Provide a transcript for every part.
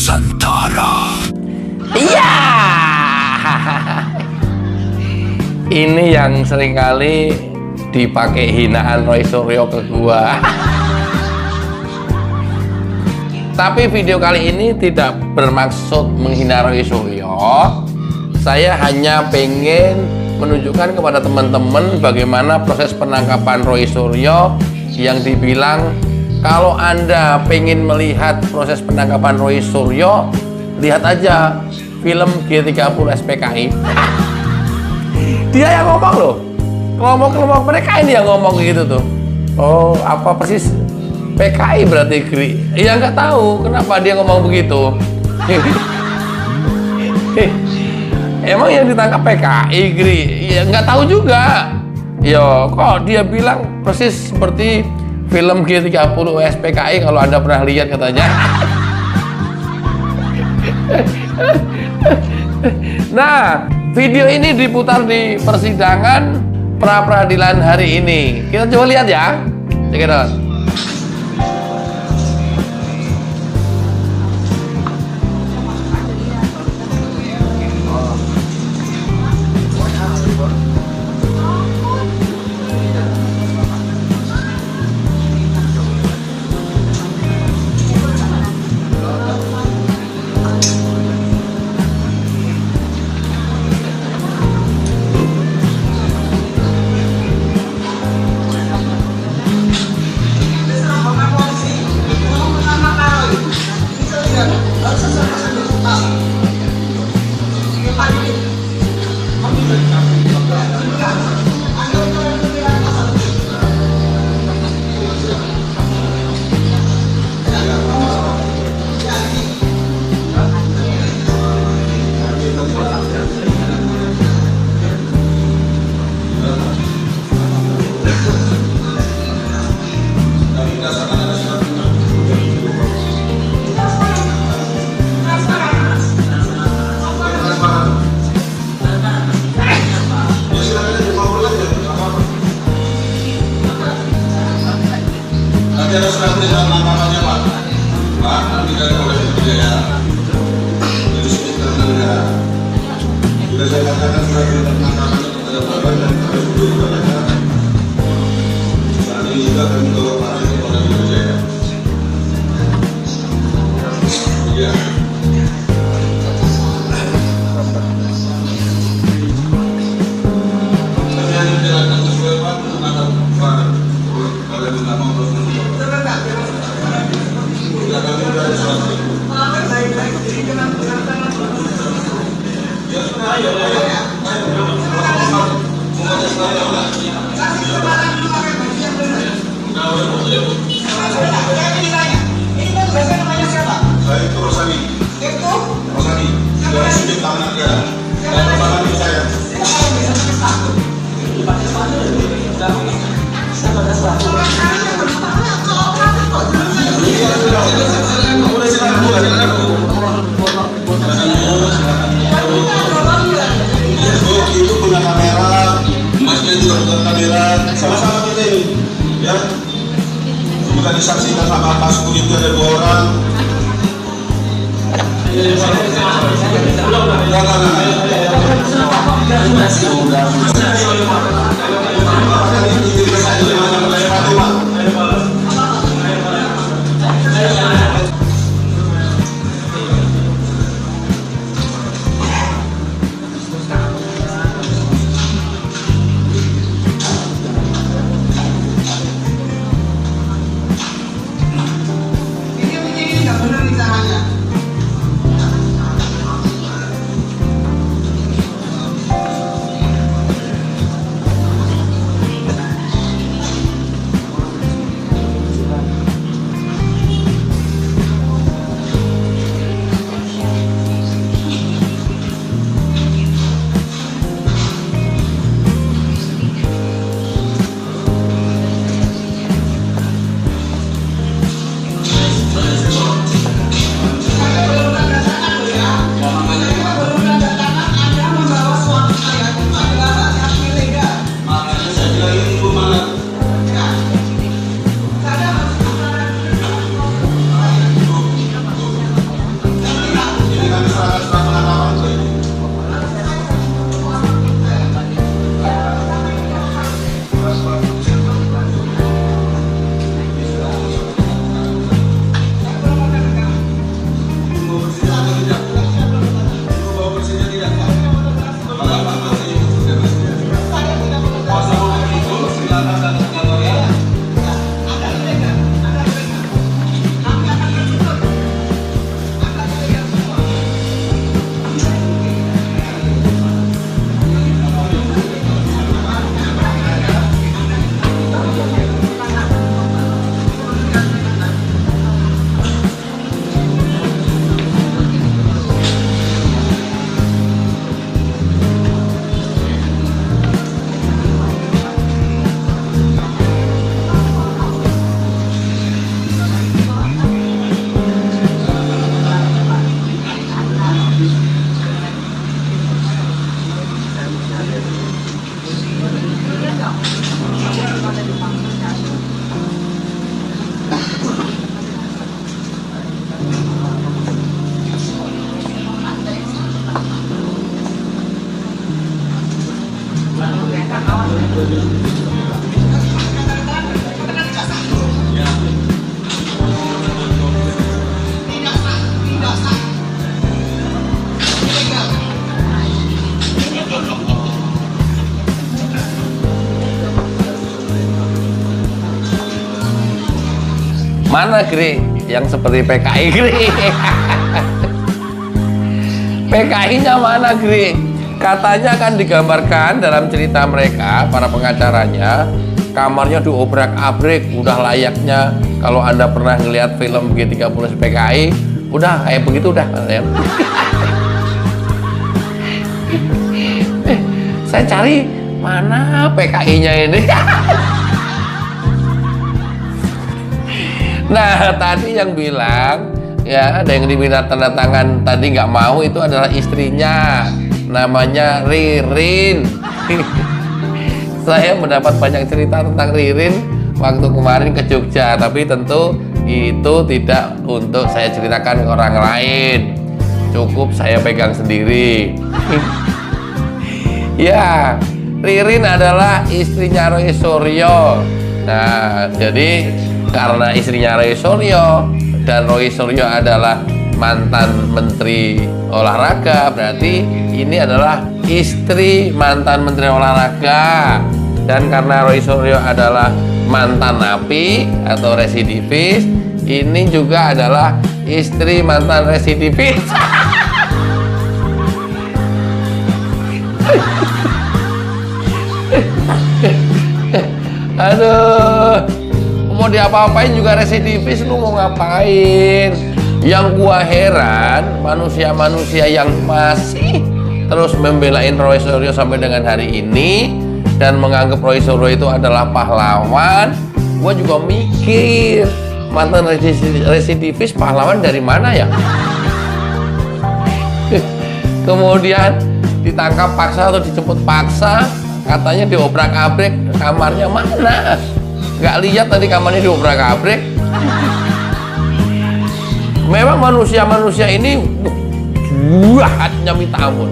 Nusantara. Iya. Ini yang seringkali dipakai hinaan Roy Suryo ke gua. Tapi video kali ini tidak bermaksud menghina Roy Suryo. Saya hanya pengen menunjukkan kepada teman-teman bagaimana proses penangkapan Roy Suryo yang dibilang kalau Anda pengen melihat proses penangkapan Roy Suryo, lihat aja film G30 SPKI. Dia yang ngomong loh. Kelompok-kelompok mereka ini yang ngomong gitu tuh. Oh, apa persis PKI berarti Gri? Ya nggak tahu kenapa dia ngomong begitu. Emang yang ditangkap PKI Gri? Ya nggak tahu juga. Yo, kok dia bilang persis seperti film G30 SPKI kalau Anda pernah lihat katanya. Nah, video ini diputar di persidangan pra-peradilan hari ini. Kita coba lihat ya. Check it out. Ada surat perintah penangkapannya Pak. Pak, nanti dari Polres Metro Jaya. Jadi sekitar negara. Sudah saya katakan surat perintah penangkapannya kepada korban dan harus dulu kepada. Saat ini juga kami bawa Pak ke Polres Metro Jaya. Iya. Kami hanya menjalankan sesuai Pak menangkap Pak. Kalau menangkap saya itu Rosani. Rosani. Dari sudut tangan negara. Dan bersama saya. Itu punya kamera, masnya juga punya kamera, sama-sama kita ini, ya. Juga disaksikan sama Pasku itu ada 2 orang. Mana Gri yang seperti PKI Gri? PKI-nya mana Gri? Katanya akan digambarkan dalam cerita mereka, para pengacaranya, kamarnya diobrak-abrik, udah layaknya kalau Anda pernah ngelihat film G30 PKI, udah kayak begitu udah. Saya cari mana PKI-nya ini. Nah, tadi yang bilang ya ada yang diminta tanda tangan tadi nggak mau, itu adalah istrinya, namanya Ririn. Saya mendapat banyak cerita tentang Ririn waktu kemarin ke Jogja, tapi tentu itu tidak untuk saya ceritakan ke orang lain, cukup saya pegang sendiri. Ya, Ririn adalah istrinya Roy Suryo. Nah, jadi karena istrinya Roy Suryo dan Roy Suryo adalah mantan menteri olahraga, berarti ini adalah istri mantan menteri olahraga. Dan karena Roy Suryo adalah mantan napi atau residivis, ini juga adalah istri mantan residivis. Aduh, mau diapa-apain juga residivis, lu mau ngapain? Yang gua heran, manusia-manusia yang masih terus membelain Roy Suryo sampai dengan hari ini dan menganggap Roy Suryo itu adalah pahlawan. Gua juga mikir, mantan residivis pahlawan dari mana ya? Kemudian ditangkap paksa atau dijemput paksa, katanya diobrak-abrik, kamarnya mana? Nggak lihat tadi kamarnya diobrak-abrik. Memang manusia-manusia ini jahatnya minta ampun,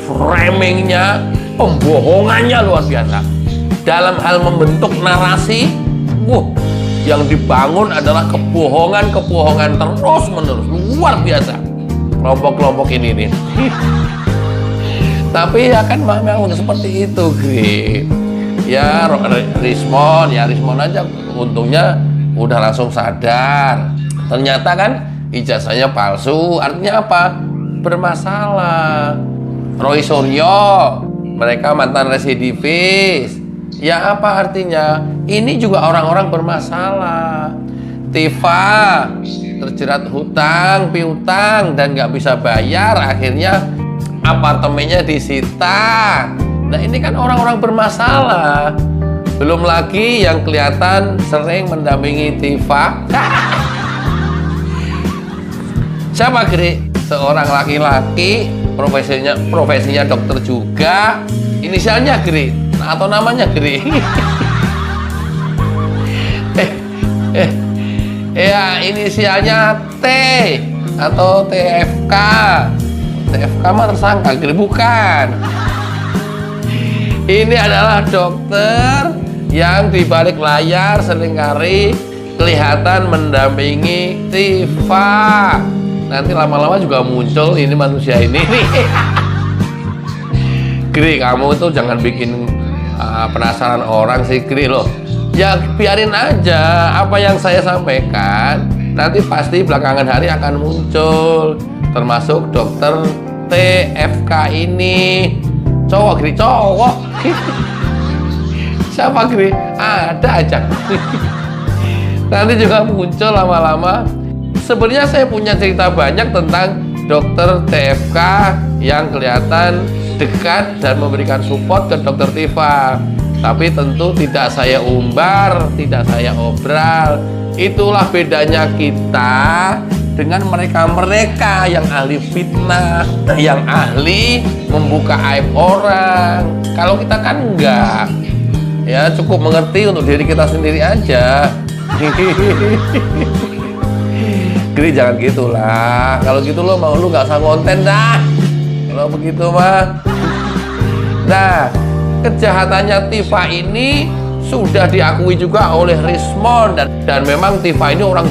framingnya, pembohongannya luar biasa. Dalam hal membentuk narasi, yang dibangun adalah kebohongan terus menerus, luar biasa. Kelompok-kelompok ini nih. Tapi ya kan memang udah seperti itu, Gri. Ya Rismon aja untungnya udah langsung sadar. Ternyata kan ijazahnya palsu, artinya apa? Bermasalah. Roy Suryo, mereka mantan residivis. Ya apa artinya? Ini juga orang-orang bermasalah. Tifa terjerat hutang, piutang dan nggak bisa bayar, akhirnya apartemennya disita. Nah ini kan orang-orang bermasalah. Belum lagi yang kelihatan sering mendampingi Tifa. Siapa Gri? Seorang laki-laki, profesinya dokter juga, inisialnya Gri atau namanya Gri. Ya inisialnya T atau TFK. TFK mah tersangka, Gri bukan. Ini adalah dokter yang di balik layar seringkali kelihatan mendampingi Tifa. Nanti lama-lama juga muncul ini manusia ini. Gri, kamu tuh jangan bikin penasaran orang sih, Gri loh. Ya biarin aja apa yang saya sampaikan, nanti pasti belakangan hari akan muncul. Termasuk dokter TFK ini. Cowok, Gri, cowok. Siapa Gri? Ada aja. Nanti juga muncul lama-lama. Sebenarnya saya punya cerita banyak tentang dokter TFK yang kelihatan dekat dan memberikan support ke dokter Tifa. Tapi tentu tidak saya umbar, tidak saya obral. Itulah bedanya kita dengan mereka-mereka yang ahli fitnah, yang ahli membuka aib orang. Kalau kita kan enggak. Ya cukup mengerti untuk diri kita sendiri aja. Gri jangan gitulah. Kalau gitu lo nggak usah konten dah. Kalau begitu mah. Nah, kejahatannya Tifa ini sudah diakui juga oleh Rismond, dan memang Tifa ini orang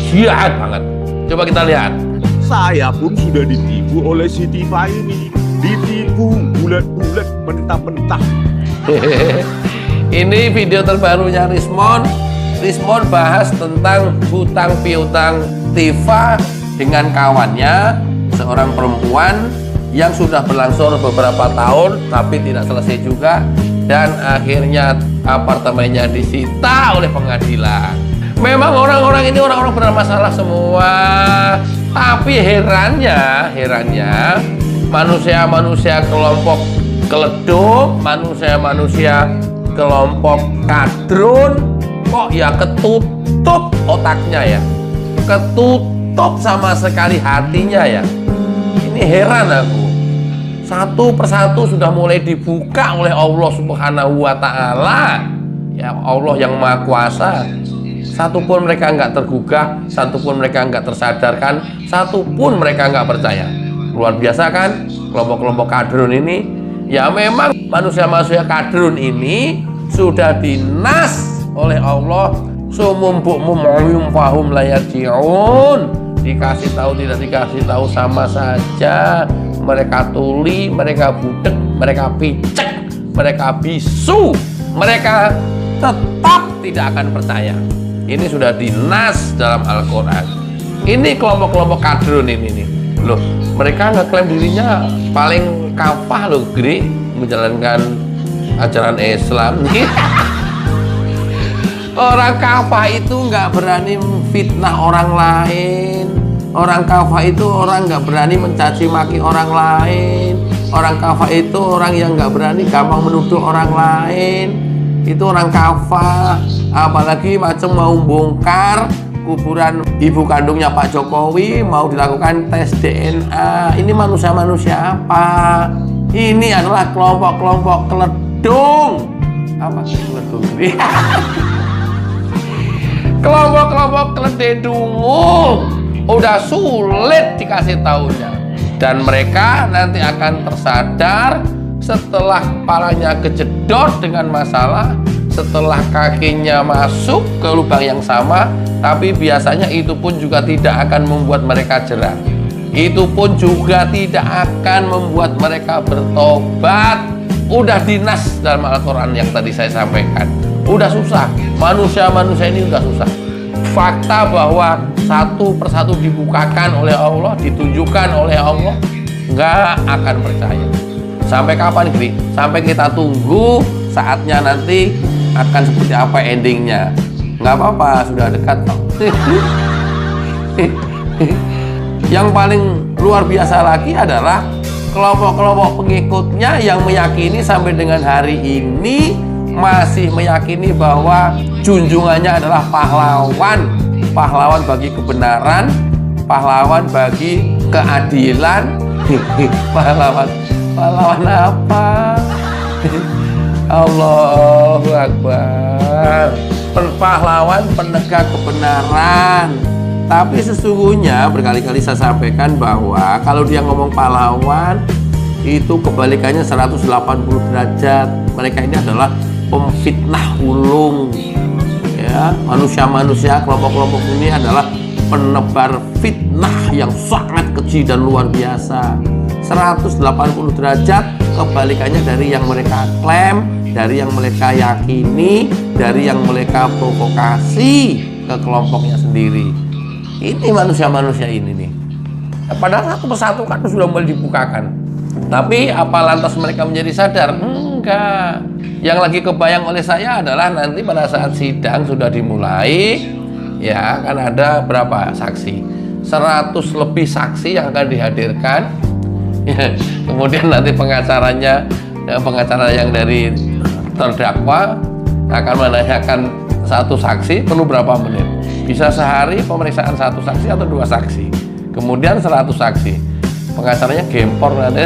jahat banget. Coba kita lihat. Saya pun sudah ditipu oleh si Tifa ini. Ditipu bulat-bulat, mentah-mentah. Ini video terbarunya Rismond. Rismond bahas tentang hutang piutang Tifa dengan kawannya, seorang perempuan yang sudah berlangsung beberapa tahun tapi tidak selesai juga, dan akhirnya apartemennya disita oleh pengadilan. Memang orang-orang ini orang-orang bermasalah semua, tapi herannya manusia-manusia kelompok keleduk, manusia-manusia kelompok kadrun kok ya ketutup otaknya ya, ketutup sama sekali hatinya ya. Ini heran aku. Satu persatu sudah mulai dibuka oleh Allah Subhanahu wa Ta'ala, ya Allah yang Maha Kuasa. Satupun mereka nggak tergugah, satupun mereka nggak tersadarkan, satupun mereka nggak percaya. Luar biasa kan kelompok-kelompok kadrun ini. Ya memang manusia-manusia kadrun ini sudah dinas oleh Allah. Sumum bukmum umyum fahum la yarji'un. Dikasih tahu tidak dikasih tahu sama saja. Mereka tuli, mereka budek, mereka picek, mereka bisu, mereka tetap tidak akan percaya. Ini sudah dinas dalam Al-Quran. Ini kelompok-kelompok kadrun ini nih. Loh, mereka ngeklaim dirinya paling kafah loh, Gri, menjalankan ajaran Islam. Orang kafah itu nggak berani fitnah orang lain. Orang kafah itu orang nggak berani mencaci maki orang lain. Orang kafah itu orang yang nggak berani gampang menuduh orang lain. Itu orang kafah. Apalagi macam mau bongkar kuburan ibu kandungnya Pak Jokowi, mau dilakukan tes DNA. Ini manusia-manusia apa? Ini adalah kelompok-kelompok keledung. Apa sih keledung? Kelompok-kelompok kelededungu. Udah sulit dikasih tahunya. Dan mereka nanti akan tersadar setelah kepalanya kejedot dengan masalah, setelah kakinya masuk ke lubang yang sama. Tapi biasanya itu pun juga tidak akan membuat mereka jerah. Itu pun juga tidak akan membuat mereka bertobat. Udah dinas dalam Al-Quran yang tadi saya sampaikan. Udah susah. Manusia-manusia ini udah susah. Fakta bahwa satu persatu dibukakan oleh Allah, ditunjukkan oleh Allah, nggak akan percaya. Sampai kapan, Gri? Sampai kita tunggu saatnya nanti akan seperti apa endingnya. Nggak apa-apa, sudah dekat kok. Yang paling luar biasa lagi adalah kelompok-kelompok pengikutnya yang meyakini sampai dengan hari ini masih meyakini bahwa junjungannya adalah pahlawan. Pahlawan bagi kebenaran, pahlawan bagi keadilan. Pahlawan apa? Allahu Akbar. Pahlawan penegak kebenaran. Tapi sesungguhnya berkali-kali saya sampaikan bahwa kalau dia ngomong pahlawan, itu kebalikannya 180 derajat. Mereka ini adalah pemfitnah ulung. Ya, manusia-manusia kelompok-kelompok ini adalah penebar fitnah yang sangat keji dan luar biasa. 180 derajat kebalikannya dari yang mereka klaim, dari yang mereka yakini, dari yang mereka provokasi ke kelompoknya sendiri. Ini manusia-manusia ini nih. Padahal satu persatu kan sudah mulai dibukakan. Tapi apa lantas mereka menjadi sadar? Enggak. Yang lagi kebayang oleh saya adalah nanti pada saat sidang sudah dimulai, ya kan ada berapa saksi? 100 lebih saksi yang akan dihadirkan. Kemudian nanti pengacara yang dari terdakwa akan menanyakan satu saksi perlu berapa menit. Bisa sehari pemeriksaan satu saksi atau 2 saksi. Kemudian 100 saksi. Pengacaranya gempor nanti.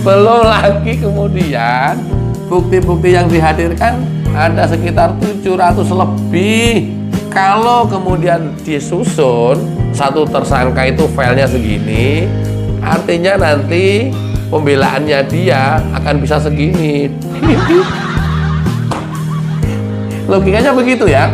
Belum lagi kemudian bukti-bukti yang dihadirkan ada sekitar 700 lebih. Kalau kemudian disusun satu tersangka itu filenya segini, artinya nanti pembelaannya dia akan bisa segini. Logikanya begitu ya.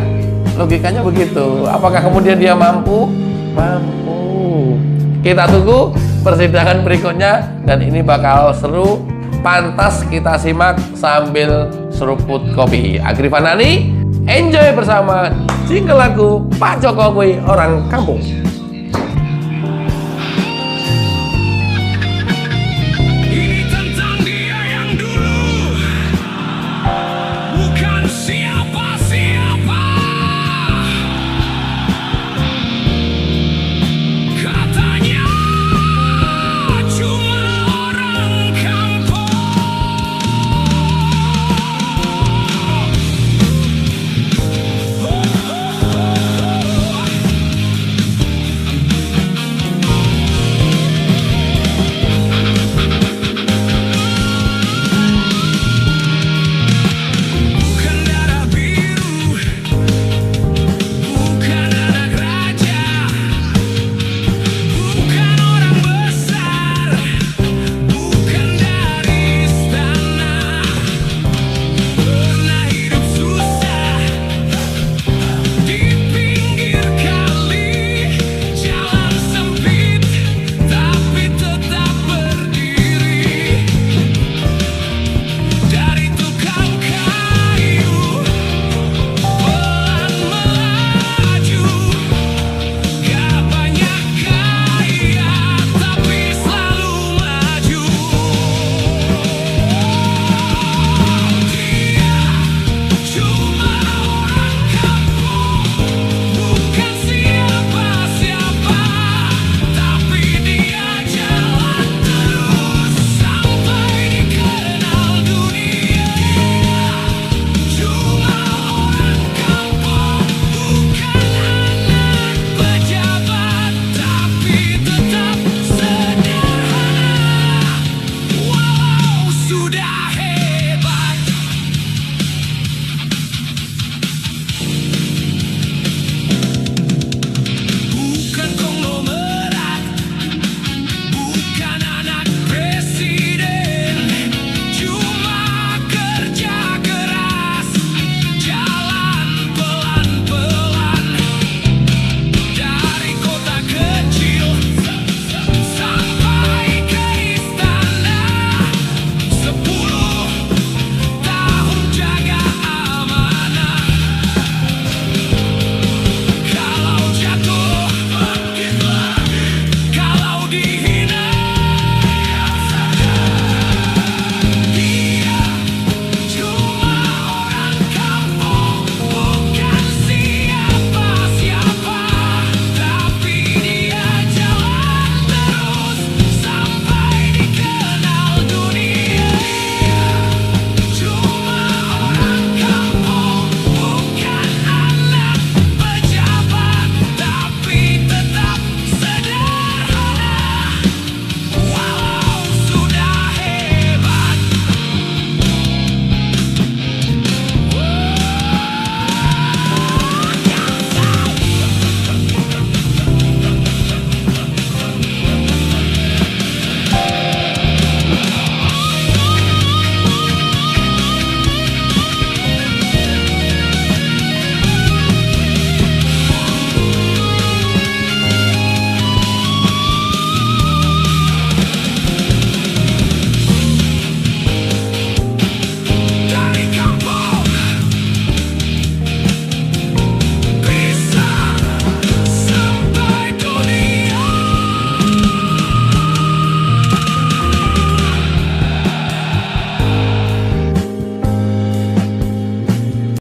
Logikanya begitu. Apakah kemudian dia mampu? Mampu. Kita tunggu persidangan berikutnya dan ini bakal seru. Pantas kita simak sambil seruput kopi. Agri Fanani, enjoy bersama jingle lagu Pak Jokowi Orang Kampung.